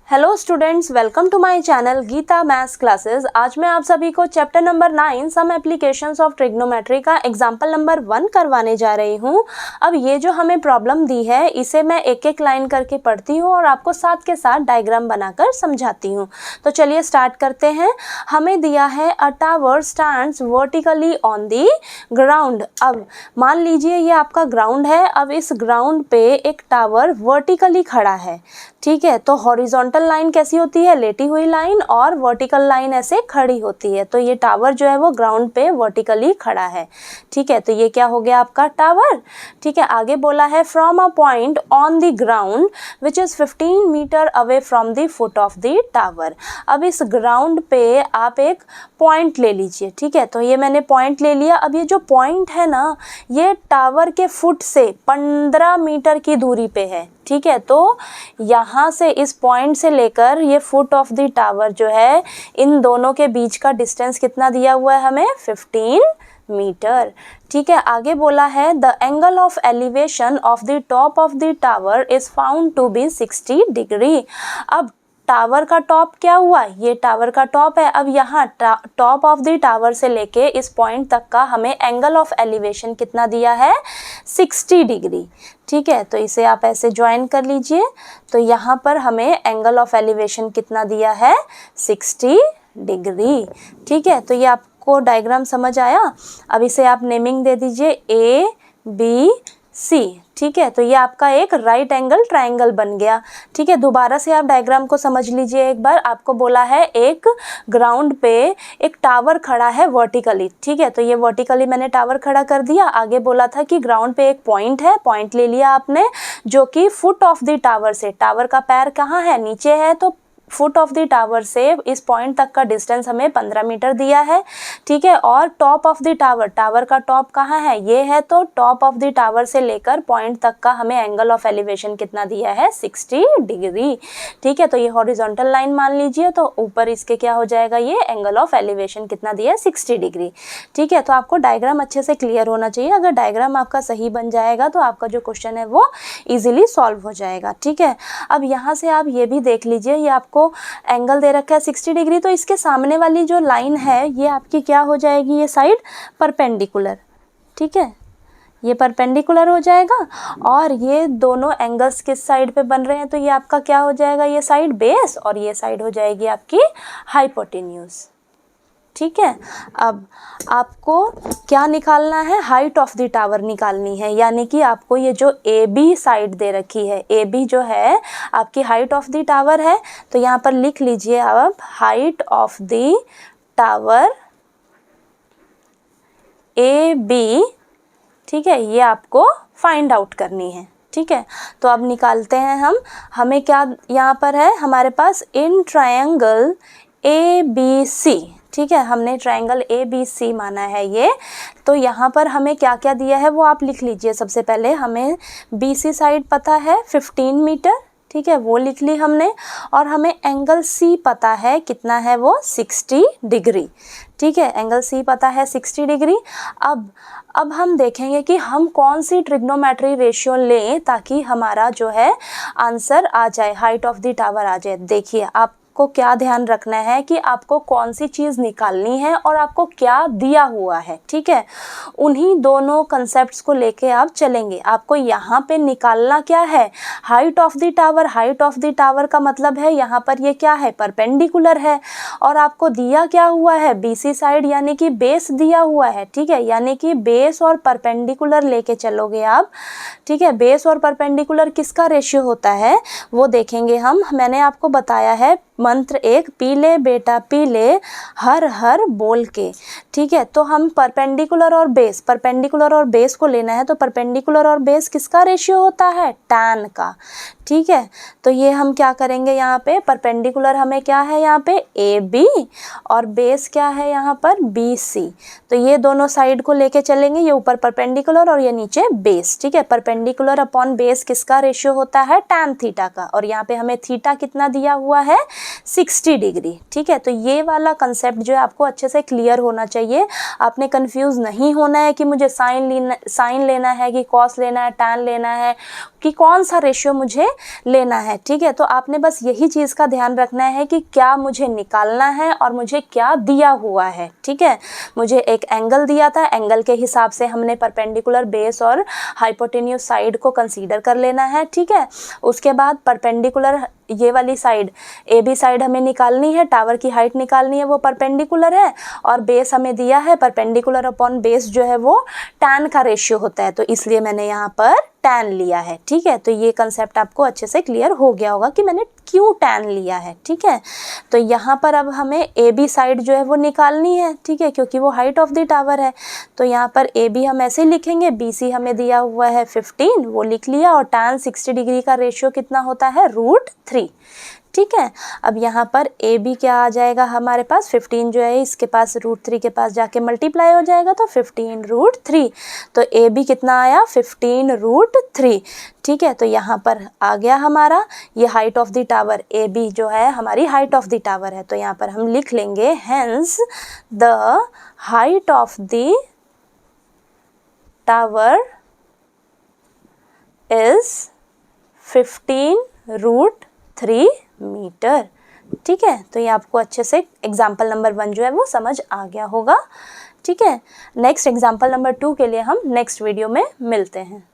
Hello students, welcome to my channel Geeta maths classes. आज मैं आप सभी को chapter number 9 some applications of trigonometry का एग्जाम्पल नंबर 1 करवाने जा रही हूँ। अब ये जो हमें प्रॉब्लम दी है इसे मैं एक एक लाइन करके पढ़ती हूँ और आपको साथ के साथ डायग्राम बनाकर समझाती हूँ। तो चलिए स्टार्ट करते हैं। हमें दिया है अ tower stands vertically on the ground. अब मान लीजिए ये आपका ग्राउंड है। अब इस ग्राउंड पे एक टावर वर्टिकली खड़ा है, ठीक है। तो हॉरिजॉन्टल लाइन कैसी होती है, लेटी हुई लाइन, और वर्टिकल लाइन ऐसे खड़ी होती है। तो ये टावर जो है वो ग्राउंड पे वर्टिकली खड़ा है, ठीक है। तो ये क्या हो गया आपका टावर, ठीक है। आगे बोला है from a point on the ground which is 15 metre away from the foot of the tower. अब इस ग्राउंड पे आप एक पॉइंट ले लीजिए, ठीक है। तो ये मैंने पॉइंट ले लिया। अब ये जो पॉइंट है ना, ये टावर के फुट से 15 मीटर की दूरी पे है, ठीक है। तो यहाँ से इस पॉइंट से लेकर ये फुट ऑफ द टावर जो है, इन दोनों के बीच का डिस्टेंस कितना दिया हुआ है हमें, 15 मीटर, ठीक है। आगे बोला है the angle of elevation of the top of the tower is found to be 60 degree. अब टावर का टॉप क्या हुआ, ये टावर का टॉप है। अब यहाँ टॉप ऑफ द टावर से लेके इस पॉइंट तक का हमें एंगल ऑफ एलिवेशन कितना दिया है, 60 डिग्री, ठीक है। तो इसे आप ऐसे ज्वाइन कर लीजिए। तो यहाँ पर हमें एंगल ऑफ एलिवेशन कितना दिया है, 60 डिग्री, ठीक है। तो ये आपको डायग्राम समझ आया। अब इसे आप नेमिंग दे दीजिए ABC, ठीक है। तो ये आपका एक राइट एंगल ट्रायंगल बन गया, ठीक है। दोबारा से आप डायग्राम को समझ लीजिए एक बार। आपको बोला है एक ग्राउंड पे एक टावर खड़ा है वर्टिकली, ठीक है। तो ये वर्टिकली मैंने टावर खड़ा कर दिया। आगे बोला था कि ग्राउंड पे एक पॉइंट है, पॉइंट ले लिया आपने, जो कि फुट ऑफ द टावर से, टावर का पैर कहाँ है, नीचे है, तो फुट ऑफ द टावर से इस पॉइंट तक का डिस्टेंस हमें 15 मीटर दिया है, ठीक है। और top of the tower, tower का टॉप कहाँ है, ये है। तो टॉप ऑफ द टावर से लेकर पॉइंट तक का हमें एंगल ऑफ एलिवेशन कितना दिया है, 60 डिग्री, ठीक है। तो ये हॉरिजॉन्टल लाइन मान लीजिए। तो ऊपर इसके क्या हो जाएगा, ये एंगल ऑफ एलिवेशन कितना दिया है, 60 डिग्री, ठीक है। तो आपको डायग्राम अच्छे से क्लियर होना चाहिए। अगर डायग्राम आपका सही बन जाएगा तो आपका जो क्वेश्चन है वो ईजिली सॉल्व हो जाएगा, ठीक है। अब यहाँ से आप ये भी देख लीजिए, ये आपको एंगल दे रखा है 60 डिग्री। तो इसके सामने वाली जो लाइन है ये आपकी क्या हो जाएगी, ये साइड परपेंडिकुलर, ठीक है। ये परपेंडिकुलर हो जाएगा। और ये दोनों एंगल्स किस साइड पे बन रहे हैं, तो ये आपका क्या हो जाएगा, ये साइड बेस, और ये साइड हो जाएगी आपकी हाइपोटेन्यूज, ठीक है। अब आपको क्या निकालना है, हाइट ऑफ द टावर निकालनी है। यानी कि आपको ये जो AB साइड दे रखी है, AB जो है आपकी हाइट ऑफ द टावर है। तो यहाँ पर लिख लीजिए अब height of the tower AB, ठीक है। ये आपको फाइंड आउट करनी है, ठीक है। तो अब निकालते हैं हम। हमें क्या यहाँ पर है हमारे पास, इन ट्रायंगल ABC, ठीक है। हमने ट्रायंगल ABC माना है ये। तो यहाँ पर हमें क्या क्या दिया है वो आप लिख लीजिए। सबसे पहले हमें BC साइड पता है 15 मीटर, ठीक है, वो लिख ली हमने। और हमें एंगल C पता है कितना है वो, 60 डिग्री, ठीक है। एंगल C पता है 60 डिग्री। अब हम देखेंगे कि हम कौन सी ट्रिग्नोमेट्री रेशियो लें ताकि हमारा जो है आंसर आ जाए, हाइट ऑफ द टावर आ जाए। देखिए आपको क्या ध्यान रखना है कि आपको कौन सी चीज़ निकालनी है और आपको क्या दिया हुआ है, ठीक है। उन्हीं दोनों कंसेप्ट्स को लेके आप चलेंगे। आपको यहाँ पे निकालना क्या है, height of the tower. Height of the tower का मतलब है यहाँ पर ये क्या है, परपेंडिकुलर है। और आपको दिया क्या हुआ है, BC साइड यानी कि बेस दिया हुआ है, ठीक है। यानी कि बेस और परपेंडिकुलर लेके चलोगे आप, ठीक है। बेस और परपेंडिकुलर किसका रेशियो होता है वो देखेंगे हम। मैंने आपको बताया है मंत्र एक, पीले बेटा पीले हर हर बोल के, ठीक है। तो हम परपेंडिकुलर और बेस, परपेंडिकुलर और बेस को लेना है। तो परपेंडिकुलर और बेस किसका रेशियो होता है, tan का, ठीक है। तो ये हम क्या करेंगे, यहाँ पे परपेंडिकुलर हमें क्या है यहाँ पे AB, और बेस क्या है यहाँ पर BC। तो ये दोनों साइड को लेके चलेंगे, ये ऊपर परपेंडिकुलर और ये नीचे बेस, ठीक है। परपेंडिकुलर अपॉन बेस किसका रेशियो होता है, tan थीटा का। और यहाँ पे हमें थीटा कितना दिया हुआ है, 60 डिग्री। ठीक है, तो ये वाला कंसेप्ट जो है आपको अच्छे से क्लियर होना चाहिए। आपने कंफ्यूज नहीं होना है कि मुझे साइन लेना है कि कॉस लेना है, टैन लेना है, कि कौन सा रेशियो मुझे लेना है। ठीक है, तो आपने बस यही चीज़ का ध्यान रखना है कि क्या मुझे निकालना है और मुझे क्या दिया हुआ है। ठीक है, मुझे एक एंगल दिया था, एंगल के हिसाब से हमने परपेंडिकुलर बेस और हाइपोटेन्यूज साइड को कंसीडर कर लेना है। ठीक है, उसके बाद परपेंडिकुलर ये वाली साइड ए बी साइड हमें निकालनी है, टावर की हाइट निकालनी है, वो परपेंडिकुलर है, और बेस हमें दिया है, परपेंडिकुलर अपॉन बेस जो है वो टैन का रेशियो होता है, तो इसलिए मैंने यहाँ पर टैन लिया है। ठीक है, तो ये कंसेप्ट आपको अच्छे से क्लियर हो गया होगा कि मैंने क्यों टैन लिया है। ठीक है, तो यहाँ पर अब हमें ए बी साइड जो है वो निकालनी है। ठीक है, क्योंकि वो हाइट ऑफ द टावर है, तो यहाँ पर ए बी हम ऐसे लिखेंगे, बी सी हमें दिया हुआ है 15, वो लिख लिया, और टैन 60 डिग्री का रेशियो कितना होता है, √3। ठीक है, अब यहाँ पर ए बी क्या आ जाएगा हमारे पास, 15 जो है इसके पास √3 के पास जाके मल्टीप्लाई हो जाएगा, तो 15√3, तो ए बी कितना आया, 15√3। ठीक है, तो यहाँ पर आ गया हमारा ये height of the tower, A B जो है हमारी हाइट ऑफ द टावर है, तो यहाँ पर हम लिख लेंगे hence the height of the tower is 15√3 metre. ठीक है, तो ये आपको अच्छे से एग्जाम्पल नंबर 1 जो है वो समझ आ गया होगा। ठीक है, नेक्स्ट एग्जाम्पल नंबर 2 के लिए हम नेक्स्ट वीडियो में मिलते हैं।